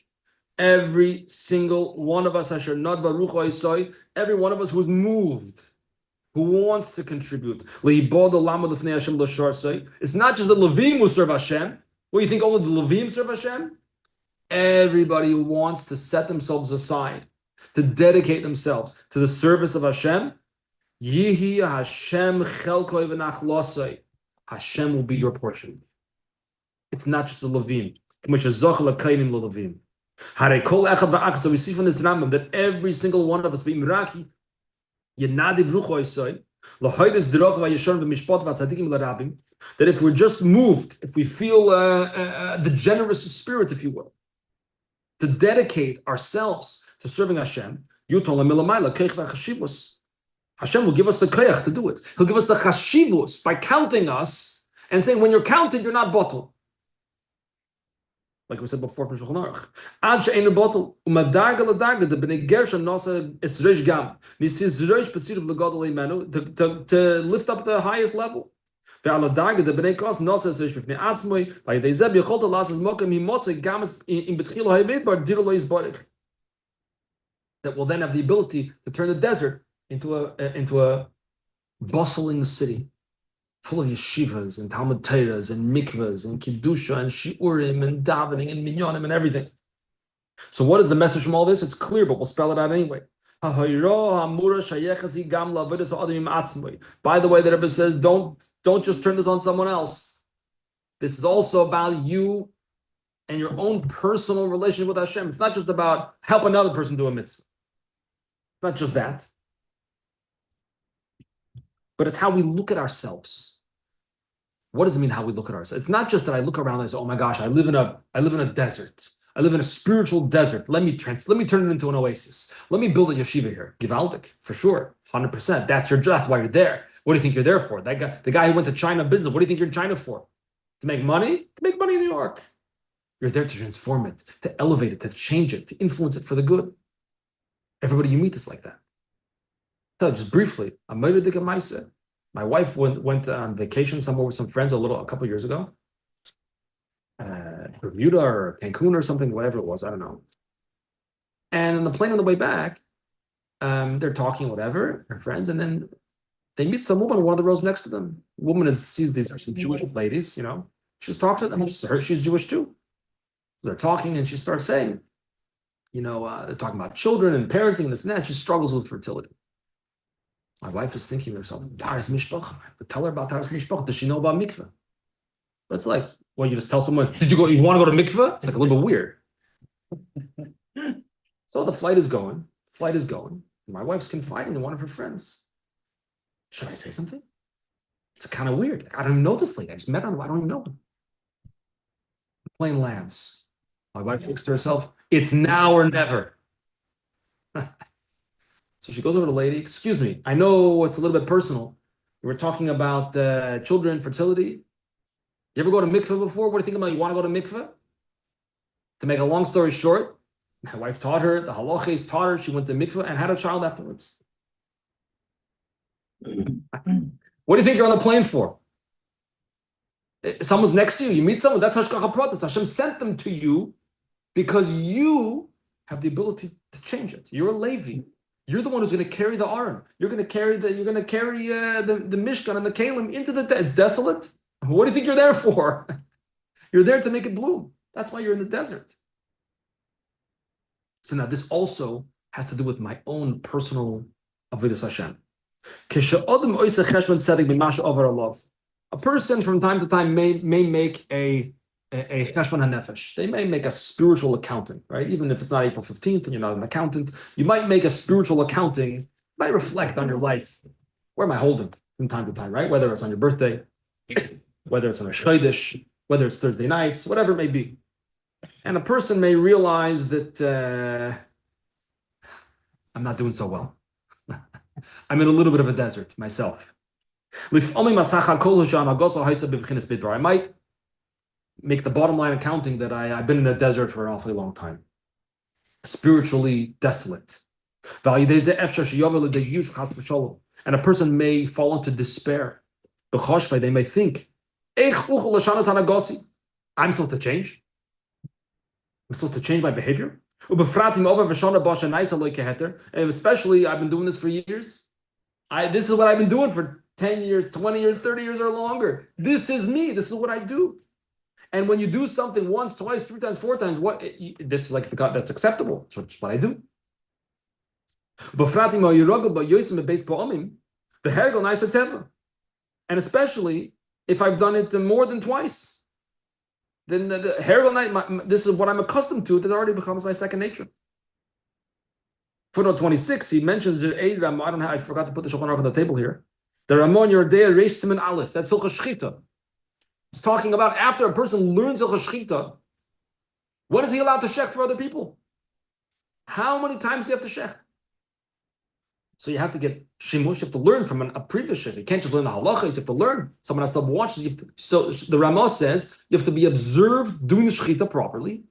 Every single one of us, every one of us who is moved, who wants to contribute. It's not just the Levim who serve Hashem. Well, you think only the Levim serve Hashem? Everybody who wants to set themselves aside, to dedicate themselves to the service of Hashem, Yihi Hashem chelkoi v'nachlosai. Hashem will be your portion. It's not just the Levim. So we see from this Rambam that every single one of us, that if we're just moved, if we feel the generous spirit, if you will, to dedicate ourselves to serving Hashem, Hashem will give us the koyach to do it. He'll give us the chashivus by counting us and saying, when you're counted, you're not bottled. Like we said before from Shulchan Aruch. Ad she'einu bottled. Umadarga ladarga, the b'nei Gershon nasa esreish gam. Nisi esreish b'tzirav l'gadol imenu, to lift up the highest level. Ve'al ladarga, the b'nei kos nasa esreish b'fnei atzmoi, by yedei zeb yechol to lasas mokem himotzei gamas in betchilo ha'yvedbar diro lo yizbarich. That will then have the ability to turn the desert into a bustling city, full of yeshivas and Talmud Torahs and mikvahs and kiddusha and shiurim and davening and minyanim and everything. So what is the message from all this? It's clear, but we'll spell it out anyway. By the way, the Rebbe says, don't just turn this on someone else. This is also about you and your own personal relationship with Hashem. It's not just about help another person do a mitzvah. It's not just that. But it's how we look at ourselves. What does it mean how we look at ourselves? It's not just that I look around and say, oh my gosh, I live in a desert. I live in a spiritual desert. Let me turn it into an oasis. Let me build a yeshiva here. Givaldic, for sure. 100%. That's your job. That's why you're there. What do you think you're there for? That guy, the guy who went to China business, what do you think you're in China for? To make money? To make money in New York. You're there to transform it, to elevate it, to change it, to influence it for the good. Everybody you meet is like that. So just briefly, my wife went on vacation somewhere with some friends a couple of years ago. Bermuda or Cancun or something, whatever it was, I don't know. And on the plane on the way back, they're talking, whatever, her friends, and then they meet some woman on one of the rows next to them. The woman sees these are some Jewish ladies, She's talking to them. She's Jewish too. They're talking, and she starts saying, they're talking about children and parenting and this and that. She struggles with fertility. My wife is thinking to herself, Taras Mishpach. Tell her about Taras Mishpach. Does she know about mikveh? But it's like, well, you just tell someone, you want to go to mikveh? It's like a little bit weird. So the flight is going. My wife's confiding in one of her friends. Should I say something? It's kind of weird. I don't even know this lady. I just met her. I don't even know her. The plane lands. My wife thinks to herself, it's now or never. So she goes over to the lady. Excuse me, I know it's a little bit personal. We were talking about children, fertility. You ever go to mikveh before? What do you think about? You want to go to mikveh? To make a long story short, my wife taught her, the halachas taught her, she went to mikveh and had a child afterwards. What do you think you're on the plane for? Someone's next to you, you meet someone, that's hashgacha pratis. Hashem sent them to you because you have the ability to change it. You're a Levi. You're the one who's going to carry the Aron. You're going to carry the Mishkan and the Kalim into it's desolate. What do you think you're there for? You're there to make it bloom. That's why you're in the desert. So now this also has to do with my own personal avodas Hashem. A person from time to time may make a cheshbon hanefesh. They may make a spiritual accounting, right? Even if it's not April 15th and you're not an accountant, you might make a spiritual accounting, might reflect on your life. Where am I holding from time to time, right? Whether it's on your birthday, whether it's on a Chodesh, whether it's Thursday nights, whatever it may be. And a person may realize that I'm not doing so well. I'm in a little bit of a desert myself. I might make the bottom line accounting that I've been in a desert for an awfully long time, spiritually desolate. And a person may fall into despair. They may think, I'm supposed to change. I'm supposed to change my behavior. And especially, I've been doing this for years. This is what I've been doing for 10 years, 20 years, 30 years or longer. This is me. This is what I do. And when you do something once, twice, 3 times, 4 times, this is like that's acceptable. It's what I do. And especially if I've done it more than twice, then this is what I'm accustomed to, that already becomes my second nature. Footnote 26, he mentions I forgot to put the Shulchan Aruch on the table here. The Ramon Yordei Reish Siman Aleph, that's Hilchos Shchita. It's talking about after a person learns Hilchos Shchita, what is he allowed to shech for other people? How many times do you have to shech? So you have to get shimush, you have to learn from a previous shech. You can't just learn the halachas, you have to learn. Someone has to watch. So the Ramah says you have to be observed doing the shechita properly.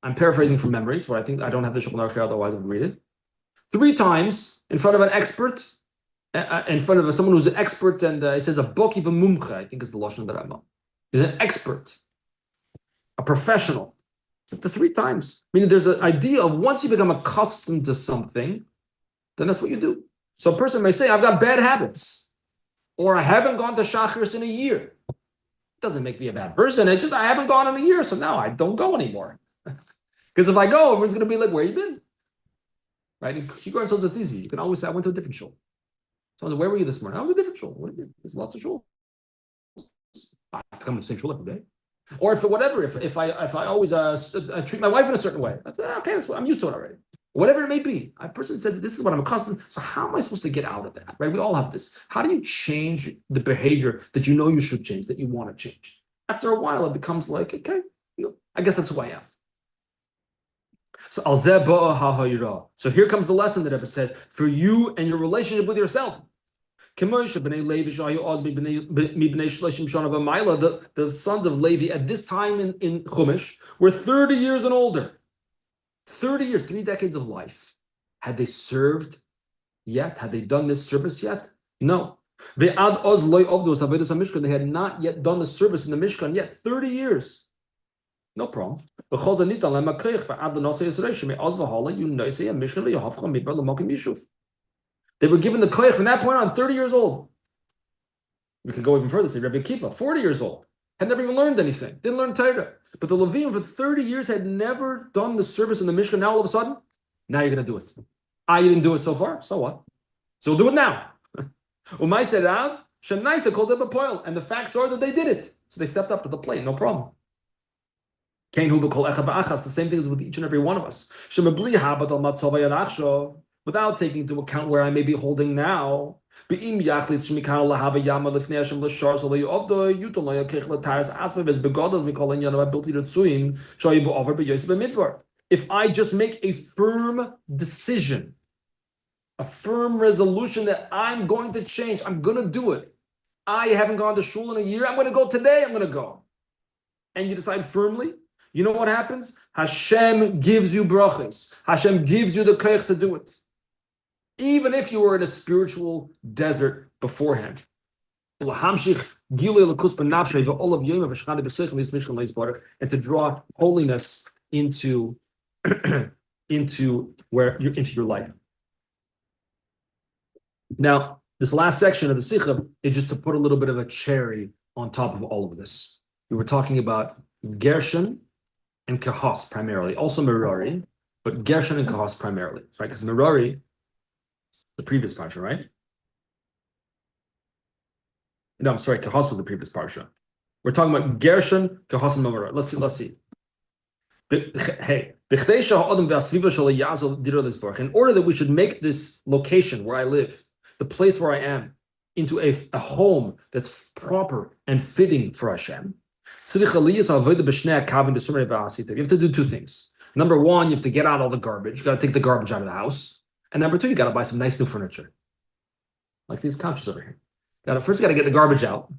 I'm paraphrasing from memory, so I think I don't have the Shulchan Aruch here, otherwise I would read it. 3 times in front of an expert, in front of someone who's an expert, and it says a boki v'mumcha, I think is the lashon of the Ramah. He's an expert, a professional. Up to 3 times. Meaning there's an idea of once you become accustomed to something, then that's what you do. So a person may say, I've got bad habits, or I haven't gone to Shacharis in a year. It doesn't make me a bad person. It's just I haven't gone in a year, so now I don't go anymore. Because if I go, everyone's going to be like, where you been? Right? In Kigar says it's easy. You can always say, I went to a different shul. Someone said, where were you this morning? I was a different shul. What did you do? There's lots of shul. I have to come to the same shul every day. Or if I always treat my wife in a certain way, okay, that's what I'm used to it already. Whatever it may be, a person says this is what I'm accustomed. So how am I supposed to get out of that? Right? We all have this. How do you change the behavior that you know you should change, that you want to change? After a while, it becomes like, okay, I guess that's who I am. So here comes the lesson that Rebbe says for you and your relationship with yourself. The sons of Levi at this time in Chumash were 30 years and older. 30 years, 3 decades of life. Had they served yet? Had they done this service yet? No. They had not yet done the service in the Mishkan yet. 30 years. No problem. They were given the koyach from that point on, 30 years old. We could go even further, say Rabbi Akiva, 40 years old, had never even learned anything, didn't learn Torah. But the Levim for 30 years had never done the service in the Mishkan. Now all of a sudden, now you're going to do it. You didn't do it so far, so what? So we'll do it now. And the facts are that they did it. So they stepped up to the plate, no problem. The same thing is with each and every one of us. Without taking into account where I may be holding now. If I just make a firm decision, a firm resolution that I'm going to change, I'm going to do it. I haven't gone to shul in a year, I'm going to go today, I'm going to go. And you decide firmly, you know what happens? Hashem gives you brachas. Hashem gives you the koyach to do it. Even if you were in a spiritual desert beforehand. And to draw holiness into your life. Now, this last section of the Sikha is just to put a little bit of a cherry on top of all of this. We were talking about Gershon and Kahas primarily, also Merari, but Gershon and Kahas primarily, right? Because Merari, the previous parsha, right? No, I'm sorry, Kahos was the previous parsha. We're talking about Gershon, Kahos, and Mamara. Let's see. Hey, in order that we should make this location where I live, the place where I am, into a home that's proper and fitting for Hashem, you have to do two things. Number one, you have to get out all the garbage. You got to take the garbage out of the house. And number two, you got to buy some nice new furniture. Like these couches over here. First, you got to get the garbage out.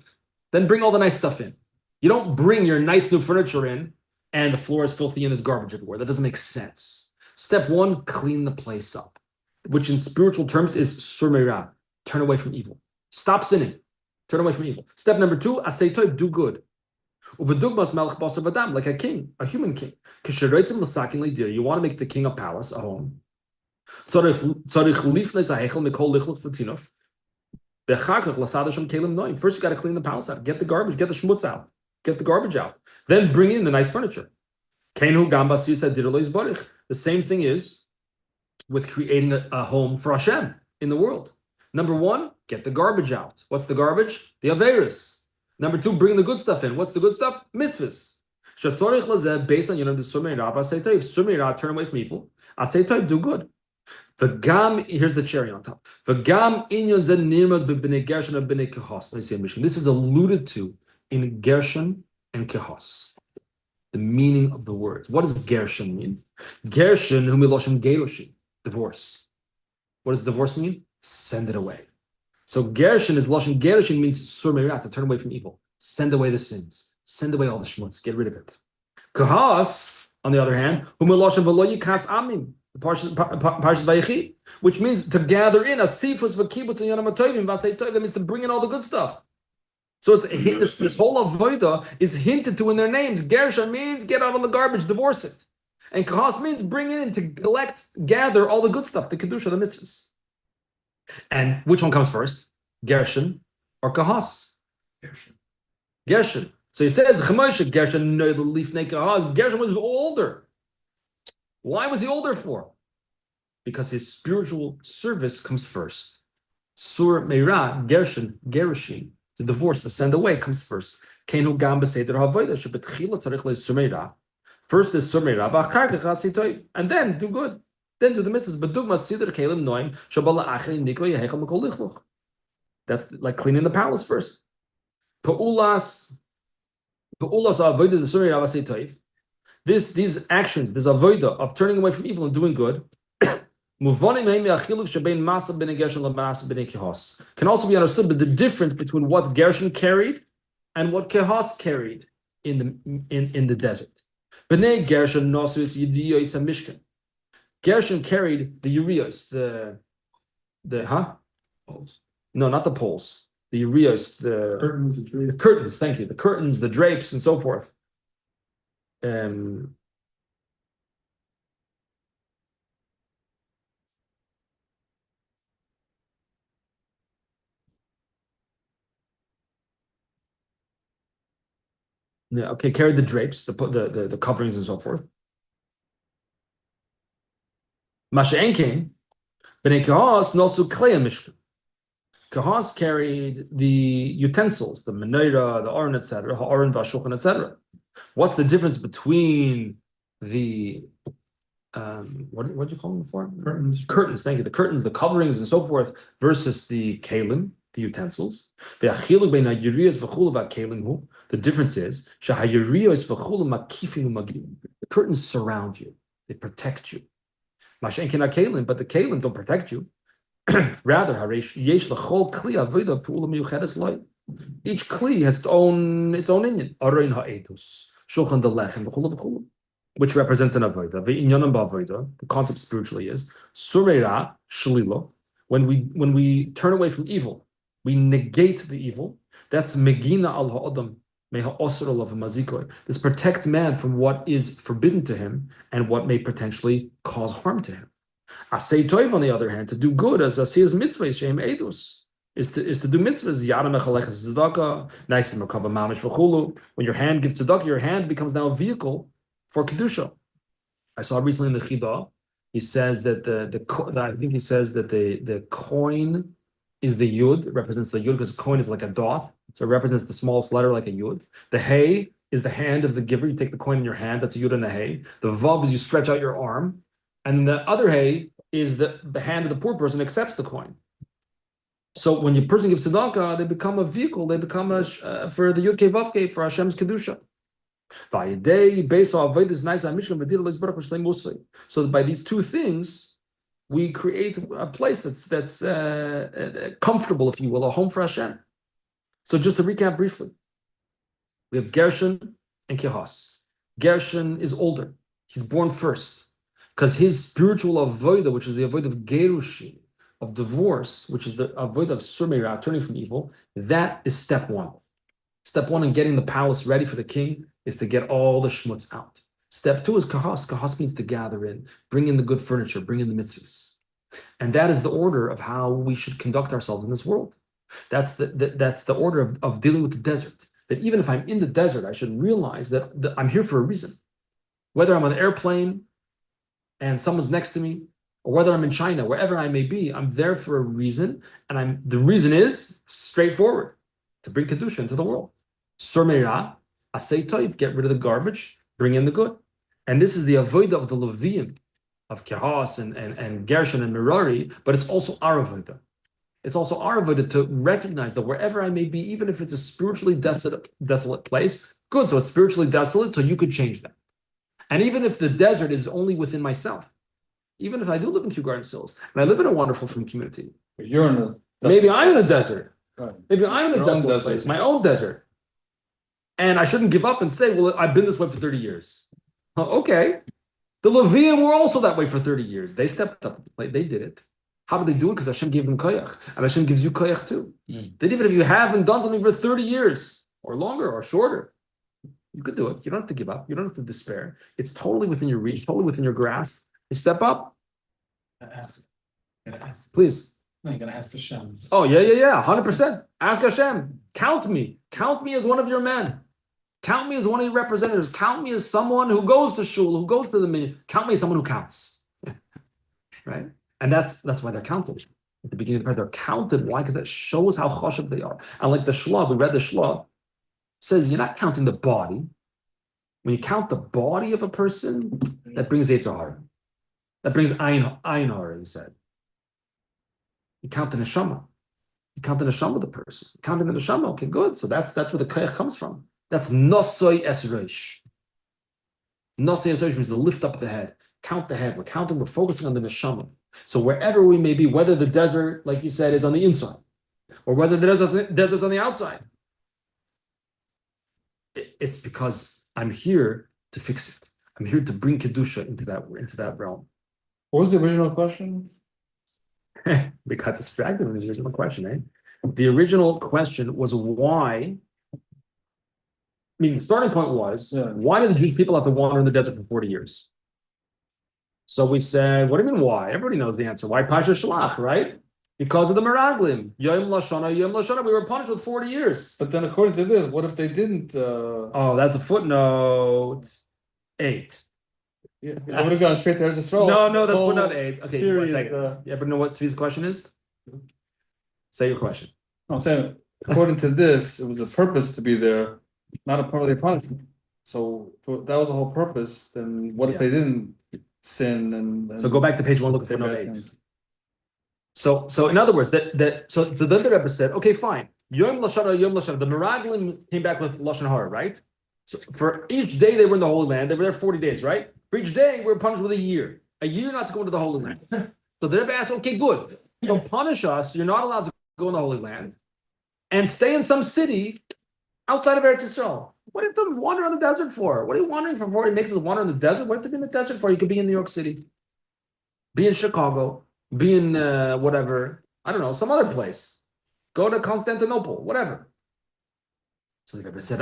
Then bring all the nice stuff in. You don't bring your nice new furniture in and the floor is filthy and there's garbage everywhere. That doesn't make sense. Step one, clean the place up, which in spiritual terms is surmeira, turn away from evil. Stop sinning. Turn away from evil. Step number two, asay toiv, do good. Like a king, a human king. You want to make the king a palace, a home. First you got to clean the palace out, get the garbage, get the schmutz out, get the garbage out. Then bring in the nice furniture. The same thing is with creating a home for Hashem in the world. Number one, get the garbage out. What's the garbage? The Averis. Number two, bring the good stuff in. What's the good stuff? Mitzvahs. Based on the Surmeirah, turn away from evil. Asay do good. Here's the cherry on top. This is alluded to in Gershon and Kehos. The meaning of the words. What does Gershon mean? Gershon, divorce. What does divorce mean? Send it away. So Gershon is Lashon Gershon means surmeirah, to turn away from evil. Send away the sins. Send away all the shmutz. Get rid of it. Kahas, on the other hand, which means to gather in a sifus v'kibut yanamatovim v'asei. That means to bring in all the good stuff. So this whole avodah is hinted to in their names. Gershon means get out of the garbage, divorce it, and kahas means bring it in to gather all the good stuff, the kedusha, the mitzvahs. And which one comes first, Gershon or kahas? Gershon. So he says Gershon no the leaf kahas. Gershon was older. Why was he older for? Because his spiritual service comes first. Sur meira Gershon Gerushin. The divorce, the send away comes first. First is surmeira, and then do good. Then do the mitzvahs. That's like cleaning the palace first. These actions, this avodah of turning away from evil and doing good, can also be understood by the difference between what Gershon carried and what Kehos carried in the desert. B'nei Gershon Naso Yidiyos Mishkan. Gershon carried the urios, the poles. No, not the poles. The urios, the curtains. Thank you. The curtains, the drapes, and so forth. Yeah, okay, carried the drapes, the coverings, and so forth. Masha'en came, B'nei Kahos Nosu Klei Mishkan. Kahos carried the utensils, the menorah, the aron, etc., ha'aron v'ashulchan, etc. What's the difference between the what did you call them before? Curtains. Thank you. The curtains, the coverings, and so forth, versus the kalim, the utensils. The difference is the curtains surround you; they protect you. But the kalim don't protect you. Rather, each kli has its own inyan. Aron ha'edus, shulchan delechem, v'chulu, which represents an avodah. Ve'inyanim ba'avodah, the concept spiritually is surmeira shalilo. When we turn away from evil, we negate the evil. That's megina al ha'adam meha osur alav mazikoy. This protects man from what is forbidden to him and what may potentially cause harm to him. Asay toiv, on the other hand, to do good, as asiyas mitzvahs shehem edus, is to do mitzvahs. Yada mechalechas tzedakah, nice and makava mamish v'chulu. When your hand gives tzedakah, your hand becomes now a vehicle for kedusha. I saw recently in the Chidah, he says that I think he says that the coin is the yud, represents the yud, because coin is like a dot, So it represents the smallest letter like a yud. The hey is the hand of the giver. You take the coin in your hand. That's a yud and a hey. The vav is you stretch out your arm. And the other hey is the hand of the poor person accepts the coin. So when your person gives tzedakah, they become a vehicle. They become for the yud kei vav kei, for Hashem's kedusha. So by these two things, we create a place that's comfortable, if you will, a home for Hashem. So just to recap briefly, we have Gershon and Kehas. Gershon is older; he's born first because his spiritual avodah, which is the avodah of gerushin, of divorce, which is the avodah of surmeira, turning from evil, that is step one. Step one in getting the palace ready for the king is to get all the shmutz out. Step two is kahas. Kahas means to gather in, bring in the good furniture, bring in the mitzvahs. And that is the order of how we should conduct ourselves in this world. That's the order of dealing with the desert. That even if I'm in the desert, I should realize that I'm here for a reason. Whether I'm on an airplane and someone's next to me, or whether I'm in China, wherever I may be, I'm there for a reason. And the reason is straightforward, to bring kedusha into the world. Surmeira, asay toiv, get rid of the garbage, bring in the good. And this is the avodah of the Leviim, of Kehas and Gershon and Merari, but it's also our avodah. It's also our avodah to recognize that wherever I may be, even if it's a spiritually desolate place, good, so it's spiritually desolate, so you could change that. And even if the desert is only within myself, even if I do live in Kew Garden Hills, and I live in a wonderful frum community, You're in a maybe I'm in a desert. Right. Maybe I'm in a Your own desolate desert. place, my own desert. And I shouldn't give up and say, well, I've been this way for 30 years. Okay. The Levium were also that way for 30 years. They stepped up, they did it. How did they do it? Because Hashem gave them koyach. And Hashem gives you koyach too. That even if you haven't done something for 30 years, or longer, or shorter, you could do it. You don't have to give up. You don't have to despair. It's totally within your reach, totally within your grasp. You step up. Ask. Please. No, you're gonna ask Hashem. Oh, yeah. 100%. Ask Hashem. Count me. Count me as one of your men. Count me as one of your representatives. Count me as someone who goes to shul, who goes to the minyan. Count me as someone who counts. Right? And that's why they're counted. At the beginning of the prayer, they're counted. Why? Because that shows how choshev they are. And like the Shlach, we read the Shlach, says you're not counting the body. When you count the body of a person, that brings Yetzer Hara. That brings Ein Hara, he said. You count the neshama. You count the neshama of the person. Counting the neshama, okay, good. So that's where the koyach comes from. That's Nasoi Esreish. Nasoi Esreish means to lift up the head. Count the head. We're counting, we're focusing on the neshama. So wherever we may be, whether the desert, like you said, is on the inside, or whether the desert's on the outside, it's because I'm here to fix it. I'm here to bring kedusha into that realm. What was the original question? We got distracted with the original question, eh? The original question was why. I mean, the starting point was, why did the Jewish people have to wander in the desert for 40 years? So we said, what do you mean why? Everybody knows the answer. Why Pasha Shalach, right? Because of the Meraglim. Yom Lashana, we were punished with 40 years. But then according to this, what if they didn't? Oh, that's a footnote 8. Yeah, they would have gone straight to Eretz Yisrael. No, that's footnote 8. Okay, theory one second. Yeah, but know what Tzvi's question is? Say your question. I'm saying, according to this, it was a purpose to be there, not a part of the punishment. So if that was the whole purpose, then what if they didn't sin and so go back to page 1, look at footnote 8. So in other words, so then the Rebbe said, okay, fine. Yom Lashana. The Meraglim came back with Lashon Hara, right? So for each day they were in the Holy Land, they were there 40 days, right? For each day we were punished with a year not to go into the Holy Land. So the Rebbe asked, okay, good. You don't punish us. You're not allowed to go in the Holy Land and stay in some city outside of Eretz Yisrael. What do you have to wander on the desert for? What are you wandering for? It makes us wander in the desert. What do you have to be in the desert for? You could be in New York City, be in Chicago, be in whatever, I don't know, some other place. Go to Constantinople, whatever. So the Rebbe said,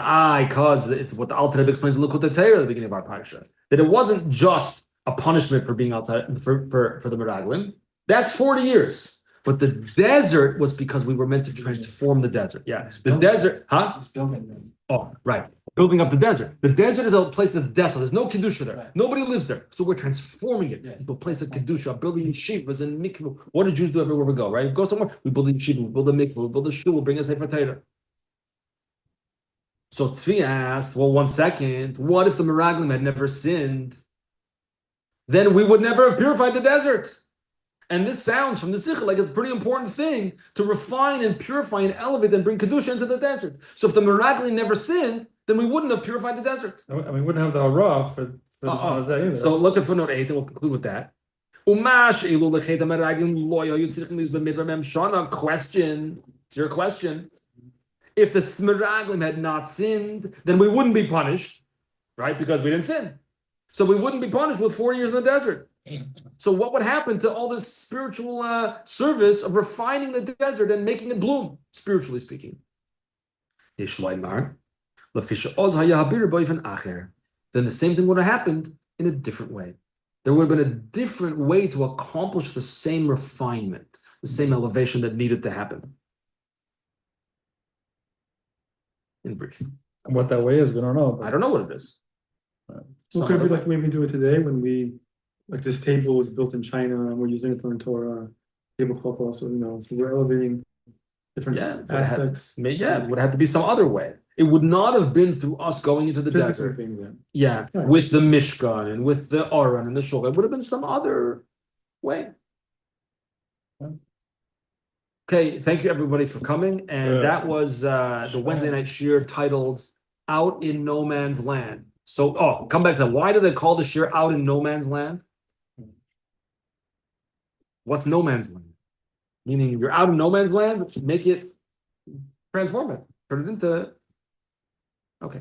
because it's what the Alter Rebbe explains in Likutei Torah at the beginning of our parasha, that it wasn't just a punishment for being outside for the Meraglim. That's 40 years. But the desert was because we were meant to transform the desert. Yeah, the desert, huh? It's building them. Oh, right. Building up the desert. The desert is a place that's desolate. There's no kedusha there. Right. Nobody lives there. So we're transforming it into a place of kedusha, building yeshivas and mikvah. What do Jews do everywhere we go, right? We go somewhere, we build a yeshiva, we build a mikvah, we build a shul, we bring a sefer Torah. So Tzvi asked, well, 1 second, what if the Meraglim had never sinned? Then we would never have purified the desert. And this sounds from the Sikh like it's a pretty important thing to refine and purify and elevate and bring Kedusha into the desert. So if the Meraglim never sinned, then we wouldn't have purified the desert. And we wouldn't have the hara for the Hazeh either. So look at footnote 8, and we'll conclude with that. Question. It's your question. If the Meraglim had not sinned, then we wouldn't be punished, right? Because we didn't sin. So we wouldn't be punished with 40 years in the desert. So what would happen to all this spiritual service of refining the desert and making it bloom, spiritually speaking? Then the same thing would have happened in a different way. There would have been a different way to accomplish the same refinement, the same elevation that needed to happen. In brief. And what that way is, we don't know. I don't know what it is. Well, could it be like the way we do it today when like this table was built in China and we're using it for in Torah, tablecloth also, so we're elevating different aspects. It would have to be some other way. It would not have been through us going into the desert. Right. With the Mishkan and with the Aron and the Shulchan. It would have been some other way. Okay, thank you everybody for coming. And that was the Wednesday night shir titled Out in No Man's Land. So, come back to that. Why do they call the shir Out in No Man's Land? What's no man's land? Meaning if you're out in no man's land, make it, transform it, turn it into, okay.